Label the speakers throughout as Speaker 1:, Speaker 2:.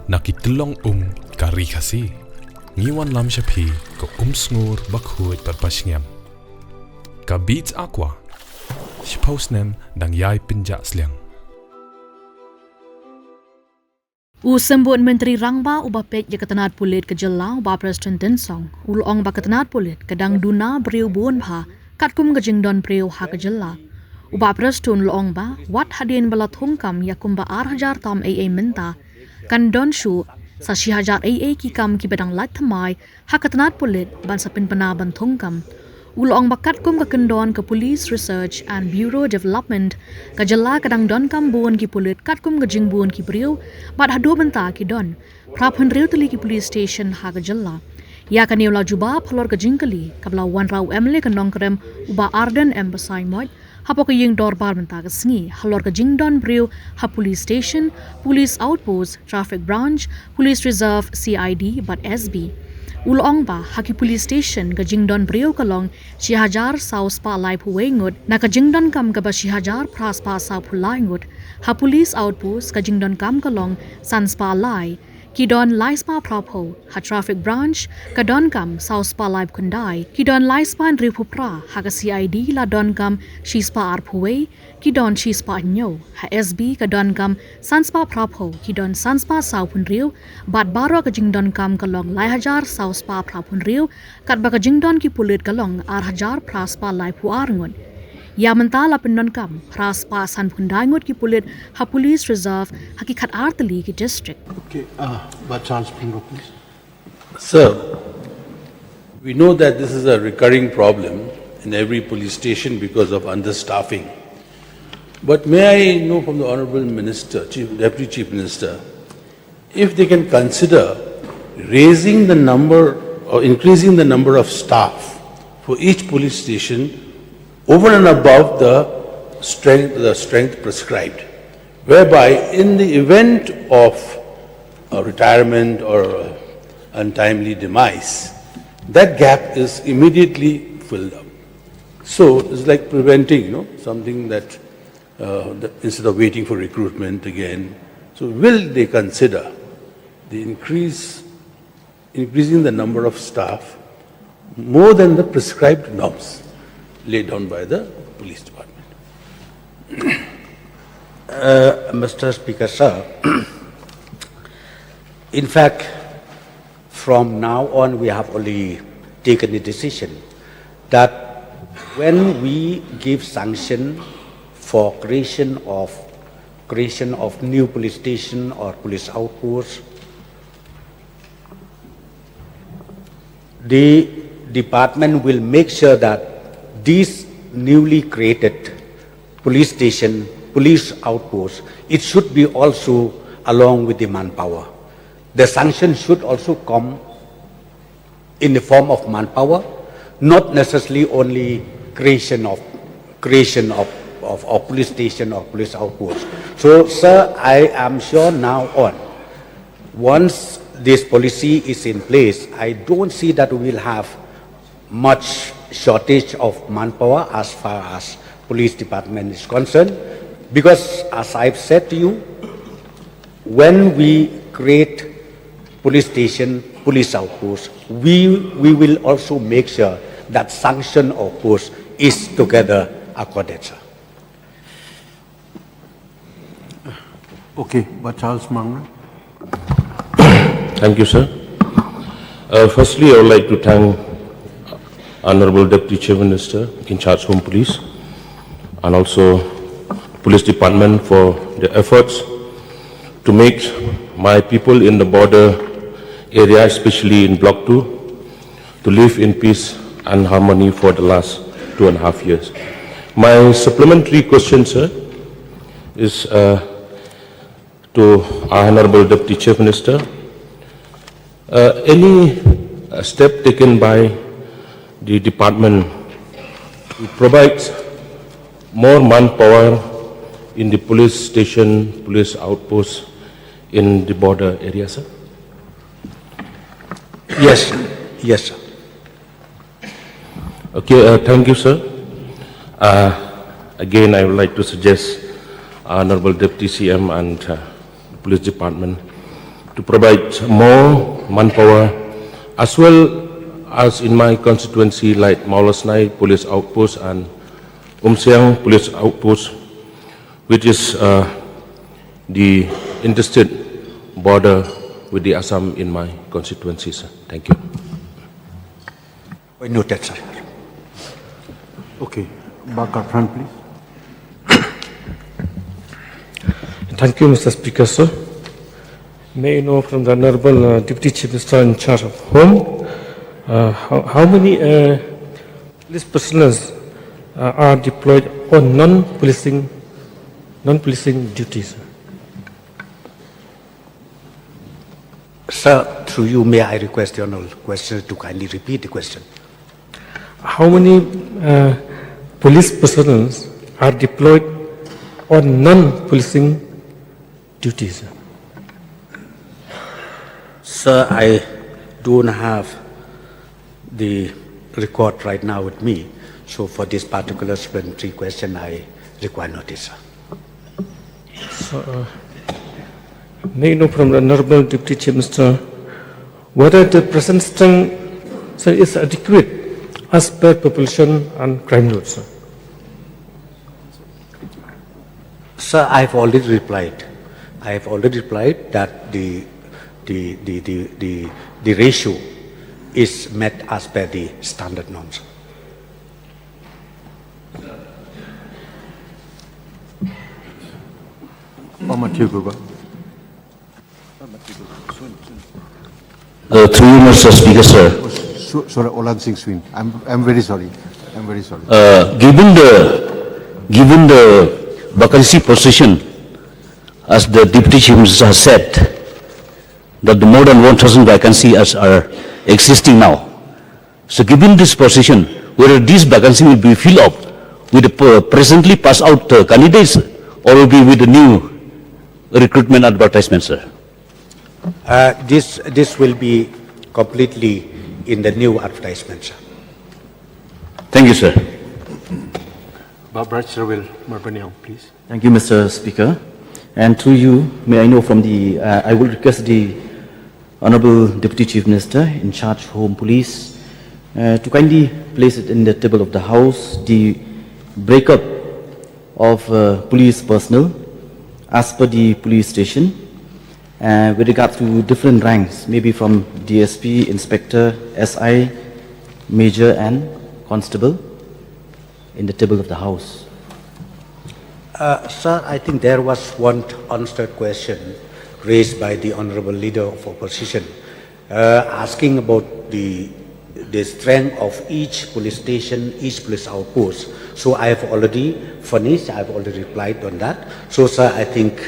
Speaker 1: Nakitulong kari kasi. Ngiwan lam siya pi ko sngur bakhuit patpasngem. Ka beats aqua. Sipausnem dang yai pinja sliang.
Speaker 2: Usembun Menteri Rangba ubapek jakatanat pulit ke Jelang ba Presiden Tensong ulong ba katanat pulit kadang duna beriu buon bha katkum ke jingdon beriu ha ke Jela uba Presiden loong ba wat hadin balat hungkam yakum ba 8,000 tam AA menta kan don shu sa 6,000 AA ki kam ki bedang lat thamai ha katanat pulit ban sapin panaban thungkam ulong bakat kum ke kendon ke Police Research and Bureau Development ke Jela kadang don kam buon ki pulit kat kum ke jing buon ki beriu bat hadu benta ki don prap henriu tuli ki police station ha ke Jela ya kan yola juba phalor ke jingkali kabla wan rau emle ke nongkrem uba Arden Embassy mod hapo ke ying dor bar benta ke sngi halor ke jingdon beriu ha police station police outpost traffic branch police reserve CID bat SB ulong ba haki police station ka jingdon beriu kalong 6,000 sau spa lai puwengut na ka jingdon kam ka ba 6,000 pras pa sau pulangut ha police outpost ka jingdon kam kalong san spa lai ki don lai spa prapo ha traffic branch ka don kam sau spa lai kundai ki don lai spa ripu pra ha ka CID la don kam shi spa ar puwe ki don shi spa nyo ha SB ka don kam san spa prapo ki don san spa sau pun riu bat baro ka jingdon kam kalong lai hajar sau spa prapun riu kat ba ka jingdon ki pulit kalong 8,000 pra spa lai pu arngun ya mentala pendon kam pras pa san pundangut ki pulit ha police reserve hakikat arteli ki district.
Speaker 3: Okay, but Charles Pringle, please.
Speaker 4: Sir, we know that this is a recurring problem in every police station because of understaffing. But may I know from the Honourable Minister, Deputy Chief Minister, if they can consider raising the number or increasing the number of staff for each police station over and above the strength prescribed, whereby in the event of a retirement or untimely demise, that gap is immediately filled up. So it's like preventing, something that instead of waiting for recruitment again. So will they consider the increasing the number of staff more than the prescribed norms laid down by the police department?
Speaker 5: Mr. Speaker, sir, in fact, from now on we have only taken a decision that when we give sanction for creation of new police station or police outposts, the department will make sure that these newly created police station, police outposts, it should be also along with the manpower. The sanction should also come in the form of manpower, not necessarily only creation of police station or police outposts. So, sir, I am sure now on, once this policy is in place, I don't see that we will have much shortage of manpower as far as police department is concerned, because as I've said to you, when we create police station, police outposts, we will also make sure that sanction of post is together accorded, sir.
Speaker 3: Okay, but Charles Mangra.
Speaker 6: Thank you, sir. Firstly, I would like to thank Honorable Deputy Chief Minister in charge Home Police and also Police Department for their efforts to make my people in the border area, especially in Block 2, to live in peace and harmony for the last 2.5 years. My supplementary question, sir, is to our Honorable Deputy Chief Minister. Any step taken by the department to provide more manpower in the police station, police outposts in the border area, sir?
Speaker 5: Yes, sir.
Speaker 6: Okay, thank you, sir. Again, I would like to suggest Honorable Deputy CM and Police Department to provide more manpower, as well as in my constituency like Maulasnai Police Outpost and Umsiang Police Outpost, which is the interstate border with the Assam in my constituency, sir. Thank you.
Speaker 5: Point noted, sir.
Speaker 3: Okay, Bakar front, please.
Speaker 7: Thank you, Mr. Speaker, sir. May I know from the Honorable Deputy Chief Minister in charge of Home, how many police personnel are deployed on non-policing duties?
Speaker 5: Sir, through you, may I request the honorable questioner to kindly repeat the question?
Speaker 7: How many police personnel are deployed on non-policing duties?
Speaker 5: Sir, I don't have the record right now with me, so for this particular supplementary question, I require notice, sir.
Speaker 7: So, may I know from the Honorable Deputy Chief Minister whether the present strength, sir, is adequate as per population and crime load, sir?
Speaker 5: Sir, I have already replied. I have already replied that the ratio is met as per the standard norms.
Speaker 3: Matthew Guba.
Speaker 8: Through you, Mr. Speaker, sir.
Speaker 3: Sorry, Olan Singh Swin. I'm very sorry. I'm very sorry.
Speaker 8: Given the vacancy position, as the Deputy Chief Minister has said, that the more than 1,000 vacancies are existing now. So given this position, whether this vacancy will be filled up with the presently passed out candidates or will be with the new recruitment advertisement, sir?
Speaker 5: This will be completely in the new advertisement, sir.
Speaker 8: Thank you, sir.
Speaker 3: Barbara Cherwell, Marbaniang, please.
Speaker 9: Thank you, Mr. Speaker. And through you, may I know from the, I will request the Honorable Deputy Chief Minister in charge of Home Police to kindly place it in the table of the House, the breakup of police personnel as per the police station with regard to different ranks, maybe from DSP, Inspector, SI, Major and Constable in the table of the House.
Speaker 5: Sir, I think there was one unanswered question raised by the Honorable Leader of Opposition asking about the strength of each police station, each police outpost. So I have already furnished, I have already replied on that. So sir, I think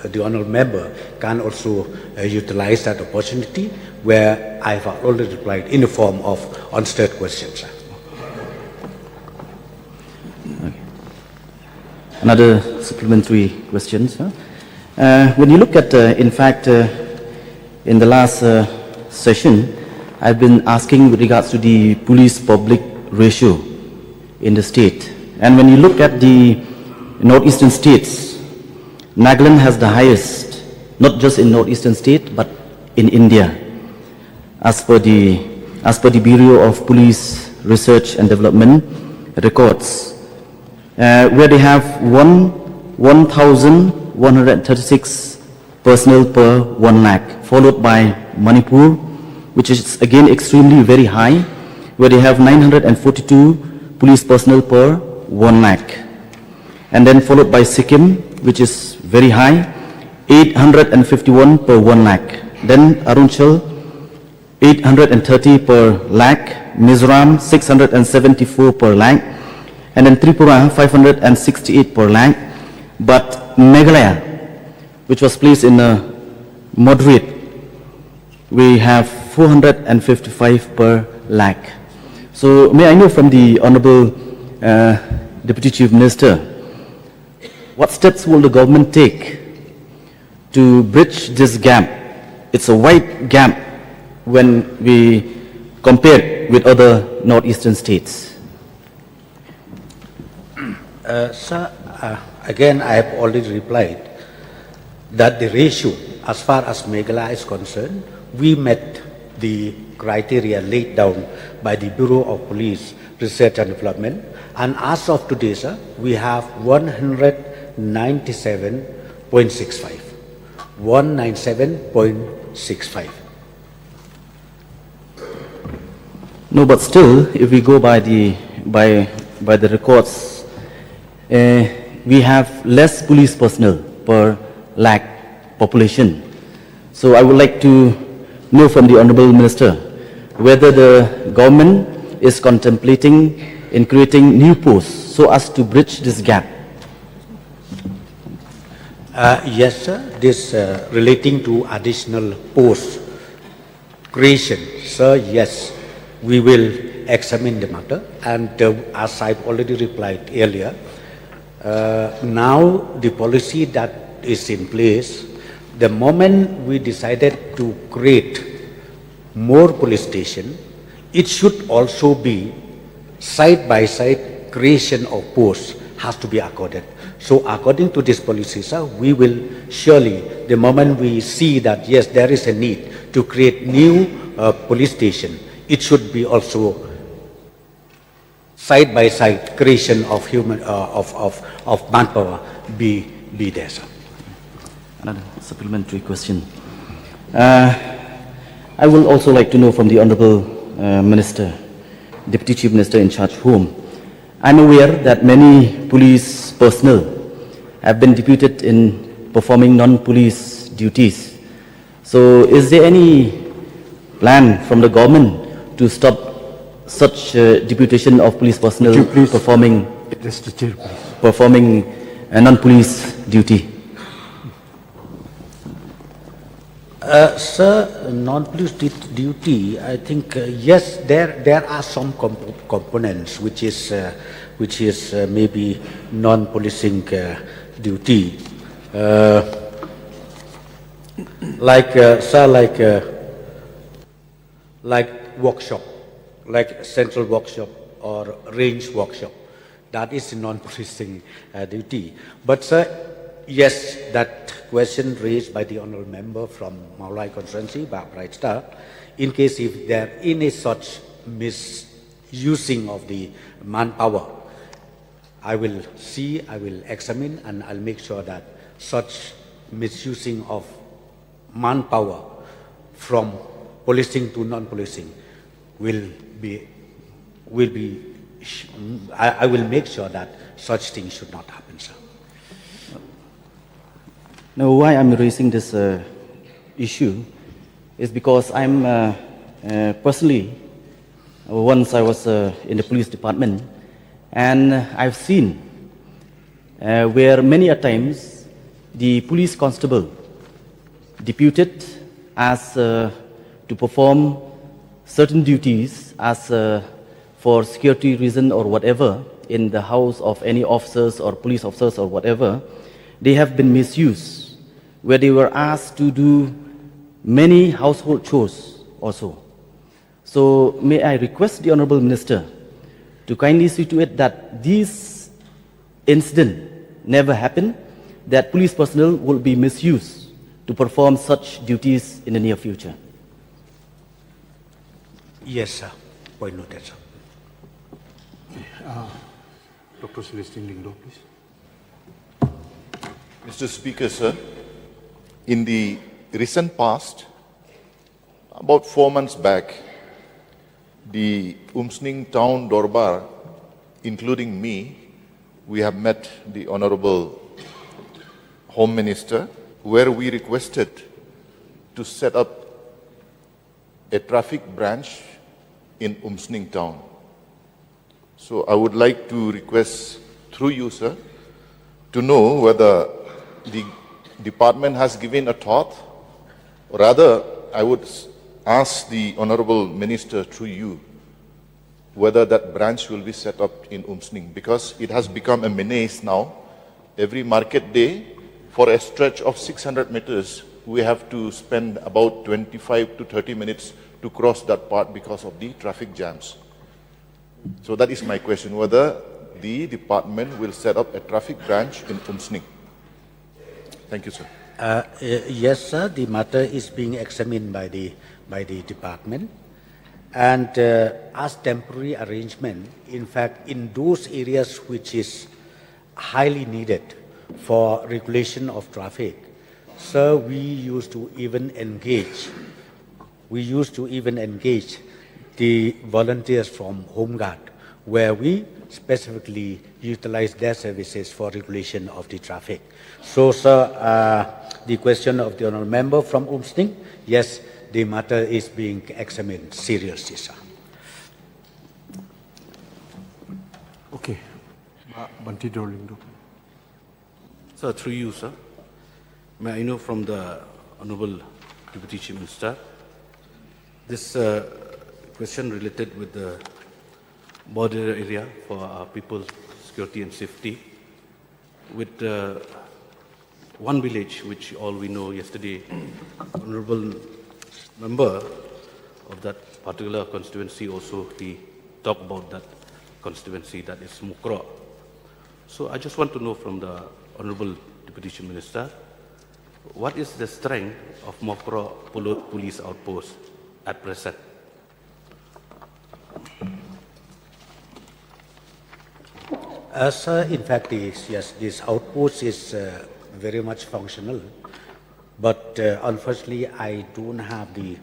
Speaker 5: the Honorable Member can also utilize that opportunity where I have already replied in the form of unanswered questions, sir.
Speaker 9: Another supplementary question, sir. When you look at, in fact, in the last session, I've been asking with regards to the police-public ratio in the state. And when you look at the northeastern states, Nagaland has the highest, not just in northeastern state, but in India, as per the Bureau of Police Research and Development records, where they have 1,136 personnel per 1 lakh, followed by Manipur, which is again extremely very high, where they have 942 police personnel per 1 lakh. And then followed by Sikkim, which is very high, 851 per 1 lakh. Then Arunachal, 830 per lakh, Mizoram, 674 per lakh, and then Tripura, 568 per lakh. But Meghalaya, which was placed in a moderate, we have 455 per lakh. So may I know from the Honorable Deputy Chief Minister, what steps will the government take to bridge this gap? It's a wide gap when we compare with other northeastern states.
Speaker 5: Sir, again, I have already replied that the ratio as far as Meghalaya is concerned, we met the criteria laid down by the Bureau of Police Research and Development, and as of today, sir, we have 197.65. 197.65.
Speaker 9: No, but still, if we go by the records, we have less police personnel per lakh population. So I would like to know from the Honorable Minister whether the government is contemplating in creating new posts so as to bridge this gap.
Speaker 5: Yes, sir. This relating to additional post creation, sir, yes, we will examine the matter. And as I've already replied earlier, now the policy that is in place, the moment we decided to create more police stations, it should also be side-by-side creation of posts has to be accorded. So according to this policy, sir, we will surely, the moment we see that yes, there is a need to create new police station, it should be also side-by-side creation of human of manpower be there, sir.
Speaker 9: Another supplementary question. I will also like to know from the Honorable Minister, Deputy Chief Minister in charge of Home. I'm aware that many police personnel have been deputed in performing non-police duties. So is there any plan from the government to stop such deputation of police personnel performing a non-police duty?
Speaker 5: Sir, non-police duty, I think, yes, there are some components which is maybe non-policing duty. Like workshop, like central workshop or range workshop. That is non-policing duty. But sir, yes, that question raised by the honourable member from Maulai constituency, Bright Star, in case if there any such misusing of the manpower, I will see, I will examine, and I'll make sure that such misusing of manpower from policing to non-policing I will make sure that such things should not happen, sir.
Speaker 9: Now, why I'm raising this issue is because I'm personally, once I was in the police department, and I've seen where many a times the police constable deputed as to perform certain duties as for security reason or whatever in the house of any officers or police officers or whatever, they have been misused, where they were asked to do many household chores also. So may I request the Honourable Minister to kindly see to it that this incident never happen, that police personnel will be misused to perform such duties in the near future.
Speaker 5: Yes, sir. Point noted, sir.
Speaker 3: Dr. Celestine Lingdo, please.
Speaker 10: Mr. Speaker, sir, in the recent past, about 4 months back, the Umsning Town Dorbar, including me, we have met the Honorable Home Minister, where we requested to set up a traffic branch in Umsning Town. So I would like to request through you, sir, to know whether the department has given a thought, or rather, I would ask the Honorable Minister through you whether that branch will be set up in Umsning, because it has become a menace now. Every market day, for a stretch of 600 meters, we have to spend about 25 to 30 minutes to cross that part because of the traffic jams. So that is my question, whether the department will set up a traffic branch in Umsning. Thank you, sir.
Speaker 5: Yes, sir. The matter is being examined by the department, and as temporary arrangement, in fact, in those areas which is highly needed for regulation of traffic, sir, we used to even engage the volunteers from Home Guard, where we specifically utilize their services for regulation of the traffic. So, sir, the question of the honourable member from Umsning, yes, the matter is being examined seriously, sir.
Speaker 3: Okay. Banti Dorlindo.
Speaker 6: Sir, through you, sir, may I know from the Honorable Deputy Chief Minister, this question related with the border area for our people's security and safety, with one village, which all we know yesterday, Honorable Member of that particular constituency also, he talked about that constituency, that is Mukro. So I just want to know from the Honorable Deputy Chief Minister, what is the strength of Mukro police outpost at present?
Speaker 5: Sir, in fact, this outpost is very much functional, but unfortunately, I don't have the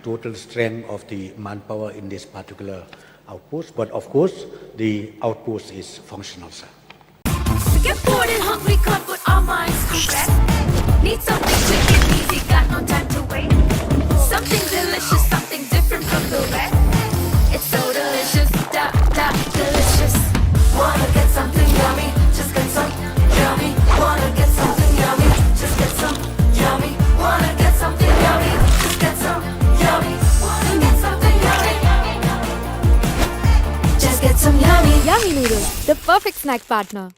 Speaker 5: total strength of the manpower in this particular outpost. But of course, the outpost is functional, sir.
Speaker 11: Get bored and hungry, can't put our minds to rest. Need something quick and easy, got no time to wait. Something delicious, something different from the rest. It's so delicious, delicious. Wanna get something yummy, just get some yummy. Wanna get something yummy, just get some yummy. Wanna get something yummy, just get some yummy. Wanna get something yummy, just get some yummy.
Speaker 12: Yummy Noodles, the perfect snack partner.